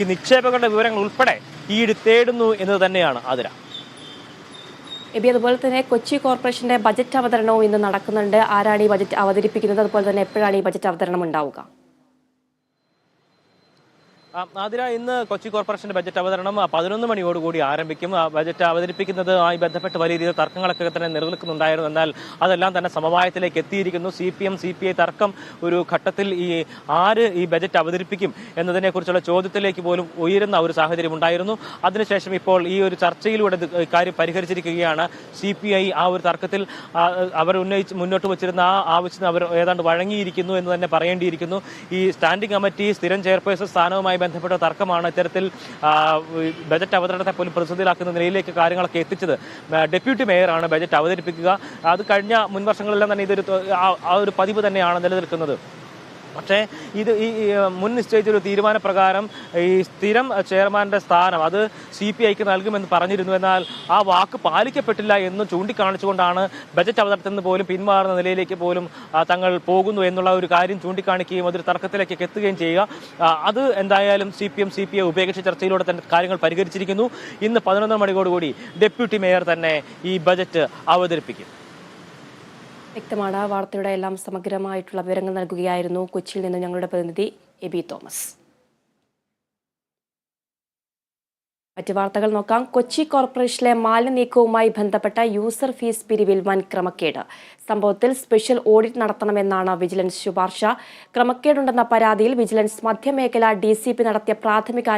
ഈ നിക്ഷേപകരുടെ വിവരങ്ങൾ ഉൾപ്പെടെ ഈട് തേടുന്നു എന്ന് തന്നെയാണ് ആതിര. അതുപോലെ തന്നെ കൊച്ചി കോർപ്പറേഷന്റെ ബജറ്റ് അവതരണവും ഇന്ന് നടക്കുന്നുണ്ട്. ആരാണ് ഈ ബജറ്റ് അവതരിപ്പിക്കുന്നത്? അതുപോലെ തന്നെ എപ്പോഴാണ് ഈ ബജറ്റ് അവതരണം ഉണ്ടാവുക? ആതിര, ഇന്ന് കൊച്ചി കോർപ്പറേഷന്റെ ബജറ്റ് അവതരണം 11 മണിയോടുകൂടി ആരംഭിക്കും. ബജറ്റ് അവതരിപ്പിക്കുന്നതുമായി ബന്ധപ്പെട്ട് വലിയ രീതിയിൽ തർക്കങ്ങളൊക്കെ തന്നെ നിലനിൽക്കുന്നുണ്ടായിരുന്നു. എന്നാൽ അതെല്ലാം തന്നെ സമവായത്തിലേക്ക് എത്തിയിരിക്കുന്നു. CPM CPI തർക്കം ഒരു ഘട്ടത്തിൽ ആര് ഈ ബജറ്റ് അവതരിപ്പിക്കും എന്നതിനെക്കുറിച്ചുള്ള ചോദ്യത്തിലേക്ക് പോലും ഉയരുന്ന ഒരു സാഹചര്യം ഉണ്ടായിരുന്നു. അതിനുശേഷം ഇപ്പോൾ ഈ ഒരു ചർച്ചയിലൂടെ കാര്യം പരിഹരിച്ചിരിക്കുകയാണ്. CPI ആ ഒരു തർക്കത്തിൽ അവർ മുന്നോട്ട് വച്ചിരുന്ന ആ ആവശ്യത്തിന് അവർ ഏതാണ്ട് വഴങ്ങിയിരിക്കുന്നു എന്ന് തന്നെ പറയേണ്ടിയിരിക്കുന്നു. ഈ സ്റ്റാൻഡിംഗ് കമ്മിറ്റി സ്ഥിരം ചെയർപേഴ്സൺ സ്ഥാനവുമായി ബന്ധപ്പെട്ട തർക്കമാണ് ഇത്തരത്തിൽ ബജറ്റ് അവതരണത്തെ പോലും പ്രതിസന്ധിയിലാക്കുന്ന നിലയിലേക്ക് കാര്യങ്ങളൊക്കെ എത്തിച്ചത്. ഡെപ്യൂട്ടി മേയറാണ് ബജറ്റ് അവതരിപ്പിക്കുക. അത് കഴിഞ്ഞ മുൻ വർഷങ്ങളെല്ലാം തന്നെ ഇതൊരു ഒരു പതിവ് തന്നെയാണ് നിലനിൽക്കുന്നത്. പക്ഷേ ഇത് ഈ മുൻ നിശ്ചയിച്ചൊരു തീരുമാനപ്രകാരം ഈ സ്ഥിരം ചെയർമാന്റെ സ്ഥാനം അത് CPIക്ക് നൽകുമെന്ന് പറഞ്ഞിരുന്നു. എന്നാൽ ആ വാക്ക് പാലിക്കപ്പെട്ടില്ല എന്ന് ചൂണ്ടിക്കാണിച്ചുകൊണ്ടാണ് ബജറ്റ് അവതരണത്തിൽ നിന്ന് പോലും പിന്മാറുന്ന നിലയിലേക്ക് പോലും തങ്ങൾ പോകുന്നു എന്നുള്ള ഒരു കാര്യം ചൂണ്ടിക്കാണിക്കുകയും അതൊരു തർക്കത്തിലേക്ക് എത്തുകയും ചെയ്യുക. അത് എന്തായാലും CPM CPI ഉപേക്ഷിച്ച ചർച്ചയിലൂടെ തന്നെ കാര്യങ്ങൾ പരിഹരിച്ചിരിക്കുന്നു. ഇന്ന് 11 മണിയോടുകൂടി ഡെപ്യൂട്ടി മേയർ തന്നെ ഈ ബജറ്റ് അവതരിപ്പിക്കും. വ്യക്തമാണ്. വാർത്തയുടെ എല്ലാം സമഗ്രമായിട്ടുള്ള വിവരങ്ങൾ നൽകുകയായിരുന്നു കൊച്ചിയിൽ നിന്ന് ഞങ്ങളുടെ പ്രതിനിധി എബി തോമസ്. മറ്റ് വാർത്തകൾ നോക്കാം. കൊച്ചി കോർപ്പറേഷനിലെ മാലിന്യ നീക്കവുമായി ബന്ധപ്പെട്ട യൂസർ ഫീസ് പിരിവിൽ വൻ ക്രമക്കേട്. സംഭവത്തിൽ സ്പെഷ്യൽ ഓഡിറ്റ് നടത്തണമെന്നാണ് വിജിലൻസ് ശുപാർശ. ക്രമക്കേടുണ്ടെന്ന പരാതിയിൽ വിജിലൻസ് മധ്യമേഖല DCP നടത്തിയ പ്രാഥമിക